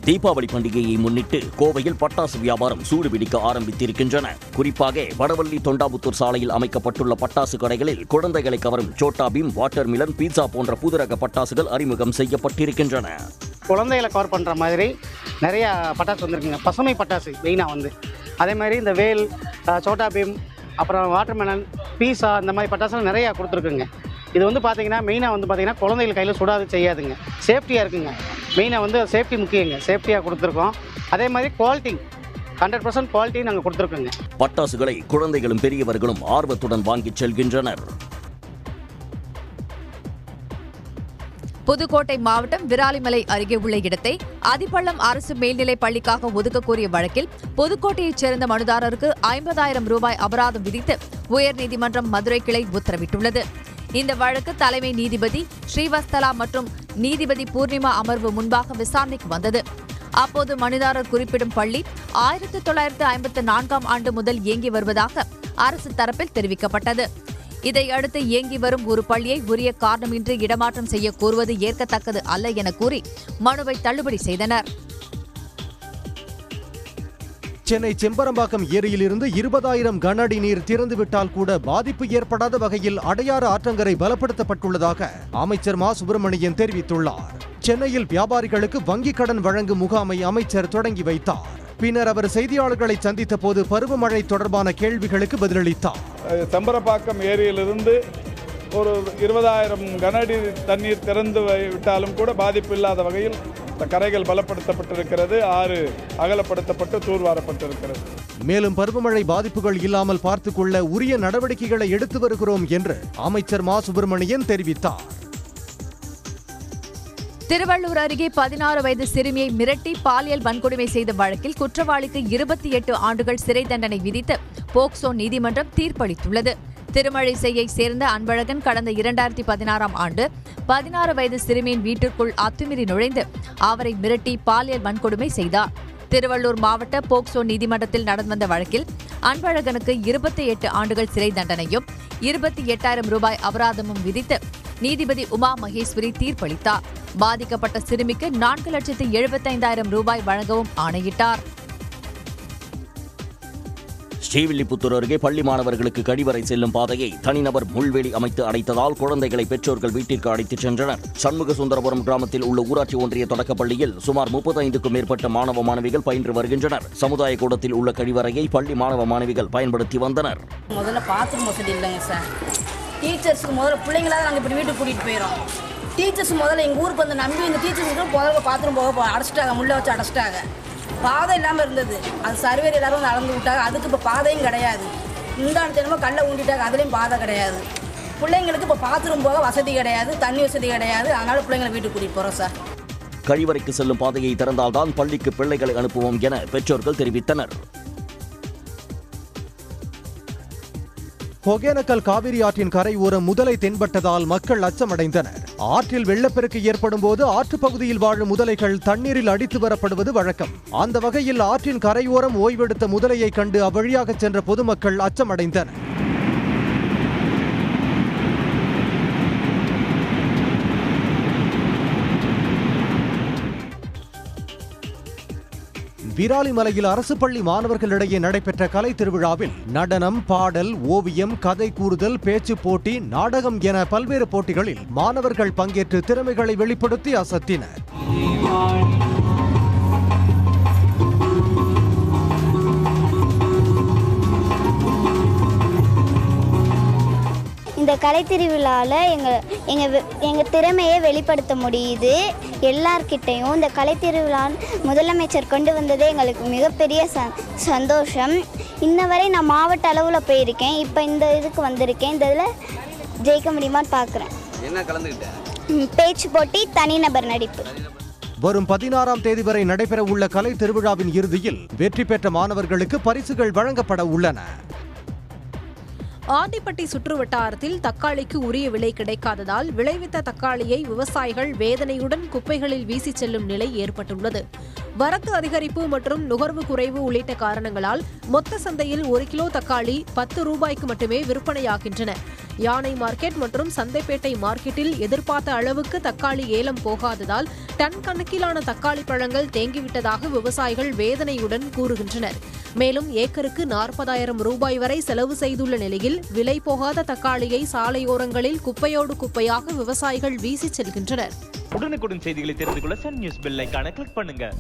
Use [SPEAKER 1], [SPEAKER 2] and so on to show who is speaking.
[SPEAKER 1] தீபாவளி பண்டிகையை முன்னிட்டு கோவையில் பட்டாசு வியாபாரம் சூடுபிடிக்க ஆரம்பித்திருக்கின்றன. குறிப்பாக வடவள்ளி தொண்டாமுத்தூர் சாலையில் அமைக்கப்பட்டுள்ள பட்டாசு கடைகளில் குழந்தைகளை கவரும் Chhota Bheem, watermelon, pizza போன்ற புதுரக பட்டாசுகள் அறிமுகம் செய்யப்பட்டிருக்கின்றன.
[SPEAKER 2] குழந்தைகளை கவர் பண்ணுற மாதிரி நிறைய பட்டாசு வந்திருக்குங்க. பசுமை பட்டாசு மெயினாக அதே மாதிரி இந்த வேல், சோட்டா பீம், அப்புறம் வாட்டர் மிலன், பீஸா இந்த மாதிரி பட்டாசுலாம் நிறையா கொடுத்துருக்குங்க. இது பார்த்தீங்கன்னா மெயினாக பார்த்தீங்கன்னா குழந்தைகள் கையில் சுடாது செய்யாதுங்க, சேஃப்டியாக இருக்குங்க. மெயினாக சேஃப்டி முக்கியங்க, சேஃப்டியாக கொடுத்துருக்கோம். அதே மாதிரி குவாலிட்டி 100% குவாலிட்டி நாங்கள் கொடுத்துருக்கோங்க.
[SPEAKER 1] பட்டாசுகளை குழந்தைகளும் பெரியவர்களும் ஆர்வத்துடன் வாங்கி செல்கின்றனர்.
[SPEAKER 3] புதுக்கோட்டை மாவட்டம் விராலிமலை அருகே உள்ள இடத்தை அதிபள்ளம் அரசு மேல்நிலைப் பள்ளிக்காக ஒதுக்க கோரிய வழக்கில் புதுக்கோட்டையைச் சேர்ந்த மனுதாரருக்கு 50,000 ரூபாய் அபராதம் விதித்து உயர்நீதிமன்றம் மதுரை கிளை உத்தரவிட்டுள்ளது. இந்த வழக்கு தலைமை நீதிபதி ஸ்ரீவஸ்தலா மற்றும் நீதிபதி பூர்ணிமா அமர்வு முன்பாக விசாரணைக்கு வந்தது. அப்போது மனுதாரர் குறிப்பிடும் பள்ளி 1954ஆம் ஆண்டு முதல் இயங்கி வருவதாக அரசு தரப்பில் தெரிவிக்கப்பட்டது. இதையடுத்து இயங்கி வரும் ஒரு பள்ளியை உரிய காரணமின்றி இடமாற்றம் செய்ய கோருவது ஏற்கத்தக்கது அல்ல என கூறி மனுவை தள்ளுபடி செய்தனர்.
[SPEAKER 4] சென்னை செம்பரம்பாக்கம் ஏரியிலிருந்து 20,000 கன அடி நீர் திறந்துவிட்டால் கூட பாதிப்பு ஏற்படாத வகையில் அடையாறு ஆற்றங்கரை பலப்படுத்தப்பட்டுள்ளதாக அமைச்சர் மா சுப்பிரமணியன் தெரிவித்துள்ளார். சென்னையில் வியாபாரிகளுக்கு வங்கிக் கடன் வழங்கும் முகாமை அமைச்சர் தொடங்கி வைத்தார். பின்னர் அவர் செய்தியாளர்களை சந்தித்த போது பருவமழை தொடர்பான கேள்விகளுக்கு பதிலளித்தார்.
[SPEAKER 5] செம்பரம்பாக்கம் ஏரியிலிருந்து ஒரு 20,000 கன அடி தண்ணீர் திறந்து விட்டாலும் கூட பாதிப்பு இல்லாத வகையில் கரைகள் பலப்படுத்தப்பட்டிருக்கிறது, ஆறு அகலப்படுத்தப்பட்டு தூர்வாரப்பட்டிருக்கிறது.
[SPEAKER 4] மேலும் பருவமழை பாதிப்புகள் இல்லாமல் பார்த்துக் கொள்ள உரிய நடவடிக்கைகளை எடுத்து வருகிறோம் என்று அமைச்சர் மா சுப்பிரமணியன் தெரிவித்தார்.
[SPEAKER 3] திருவள்ளூர் அருகே 16 வயது சிறுமியை மிரட்டி பாலியல் வன்கொடுமை செய்த வழக்கில் குற்றவாளிக்கு 28 ஆண்டுகள் சிறை தண்டனை விதித்து போக்சோ நீதிமன்றம் தீர்ப்பளித்துள்ளது. திருமழிசையை சேர்ந்த அன்பழகன் கடந்த 2016ஆம் ஆண்டு 16 வயது சிறுமியின் வீட்டிற்குள் அத்துமீறி நுழைந்து அவரை மிரட்டி பாலியல் வன்கொடுமை செய்தார். திருவள்ளூர் மாவட்ட போக்சோ நீதிமன்றத்தில் நடந்து வந்த வழக்கில் அன்பழகனுக்கு 28 ஆண்டுகள் சிறை தண்டனையும் 28,000 ரூபாய் அபராதமும் விதித்து நீதிபதி உமா மகேஸ்வரி தீர்ப்பளித்தார். பாதிக்கப்பட்ட சிறுமிக்கு 4,75,000 ரூபாய் வழங்கவும் ஆணையிட்டார்.
[SPEAKER 1] ஸ்ரீவில்லிபுத்தூர் அருகே பள்ளி மாணவர்களுக்கு கழிவறை செல்லும் பாதையை தனிநபர் முள்வேலி அமைத்து அடைத்ததால் குழந்தைகளை பெற்றோர்கள் வீட்டிற்கு அழைத்துச் சென்றனர். சண்முக சுந்தரபுரம் கிராமத்தில் உள்ள ஊராட்சி ஒன்றிய தொடக்கப்பள்ளியில் சுமார் 35க்கும் மேற்பட்ட மாணவ மாணவிகள் பயின்று வருகின்றனர். சமுதாய கூடத்தில் உள்ள கழிவறையை பள்ளி மாணவ மாணவிகள் பயன்படுத்தி வந்தனர்.
[SPEAKER 6] முதல்ல பாத்ரூம் வசதி இல்லைங்க சார். டீச்சர்ஸ்க்கு முதல்ல பிள்ளைங்களாவது நாங்கள் இப்படி வீட்டுக்கு கூட்டிகிட்டு போயிடும். டீச்சர்ஸ் முதல்ல எங்கள் ஊருக்கு வந்து நம்பி இந்த டீச்சர்ஸுக்கு முதல்ல பாத்ரூம் போக அடைச்சிட்டாங்க, முள்ளை வச்சு அடைச்சிட்டாங்க. பாதை இல்லாமல் இருந்தது, அது சர்வேர் எல்லாரும் வந்து அளந்து விட்டாங்க. அதுக்கு இப்போ பாதையும் கிடையாது. இந்த தினமோ கல்லை ஊண்டிட்டாங்க, அதுலேயும் பாதை கிடையாது. பிள்ளைங்களுக்கு இப்போ பாத்ரூம் போக வசதி கிடையாது, தண்ணி வசதி கிடையாது. அதனால் பிள்ளைங்களை வீட்டுக்கு கூட்டிகிட்டு போகிறோம் சார்.
[SPEAKER 1] கழிவறைக்கு செல்லும் பாதையை திறந்தால்தான் பள்ளிக்கு பிள்ளைகளை அனுப்புவோம் என பெற்றோர்கள் தெரிவித்தனர்.
[SPEAKER 4] ஒகேனக்கல் காவிரி ஆற்றின் கரை ஓரம் முதலை தென்பட்டதால் மக்கள் அச்சமடைந்தனர். ஆற்றில் வெள்ளப்பெருக்கு ஏற்படும் போது ஆற்றுப் பகுதியில் வாழும் முதலைகள் தண்ணீரில் அடித்து வரப்படுவது வழக்கம். அந்த வகையில் ஆற்றின் கரையோரம் ஓய்வெடுத்த முதலையை கண்டு அவ்வழியாக சென்ற பொதுமக்கள் அச்சமடைந்தனர். விராலிமலையில் அரசு பள்ளி மாணவர்களிடையே நடைபெற்ற கலை திருவிழாவில் நடனம், பாடல், ஓவியம், கதை கூறுதல், பேச்சு போட்டி, நாடகம் என பல்வேறு போட்டிகளில் மாணவர்கள் பங்கேற்று திறமைகளை வெளிப்படுத்தி அசத்தினர்.
[SPEAKER 7] இந்த கலை திருவிழாவில் எங்கள் திறமையை வெளிப்படுத்த முடியுது. எல்லார்கிட்டையும் இந்த கலை திருவிழா முதலமைச்சர் கொண்டு வந்ததே எங்களுக்கு மிகப்பெரிய சந்தோஷம். இன்ன வரை நான் மாவட்ட அளவில் போயிருக்கேன், இப்போ இந்த இதுக்கு வந்திருக்கேன். இந்த இதில் ஜெயிக்க முடியுமான்னு பார்க்குறேன்.
[SPEAKER 8] என்ன கலந்துக்கிட்டேன்?
[SPEAKER 7] பேச்சு போட்டி, தனிநபர் நடிப்பு.
[SPEAKER 4] வரும் 16ஆம் தேதி வரை நடைபெற உள்ள கலை திருவிழாவின் இறுதியில் வெற்றி பெற்ற மாணவர்களுக்கு பரிசுகள் வழங்கப்பட உள்ளன.
[SPEAKER 9] ஆண்டிப்பட்டி சுற்று வட்டாரத்தில் தக்காளிக்கு உரிய விலை கிடைக்காததால் விளைவித்த தக்காளியை விவசாயிகள் வேதனையுடன் குப்பைகளில் வீசி செல்லும் நிலை ஏற்பட்டுள்ளது. வரத்து அதிகரிப்பு மற்றும் நுகர்வு குறைவு உள்ளிட்ட காரணங்களால் மொத்த சந்தையில் 1 கிலோ தக்காளி 10 ரூபாய்க்கு மட்டுமே விற்பனையாகின்றன. யானை மார்க்கெட் மற்றும் சந்தைப்பேட்டை மார்க்கெட்டில் எதிர்பார்த்த அளவுக்கு தக்காளி ஏலம் போகாததால் டன் கணக்கிலான தக்காளி பழங்கள் தேங்கிவிட்டதாக விவசாயிகள் வேதனையுடன் கூறுகின்றனர். மேலும் ஏக்கருக்கு 40,000 ரூபாய் வரை செலவு செய்துள்ள நிலையில் விலை போகாத தக்காளியை சாலையோரங்களில் குப்பையோடு குப்பையாக விவசாயிகள் வீசிச் செல்கின்றனர்.
[SPEAKER 8] உடனுக்குடன் செய்திகளை தெரிந்து கொள்ள சன் நியூஸ் பெல் ஐகானை கிளிக் பண்ணுங்க.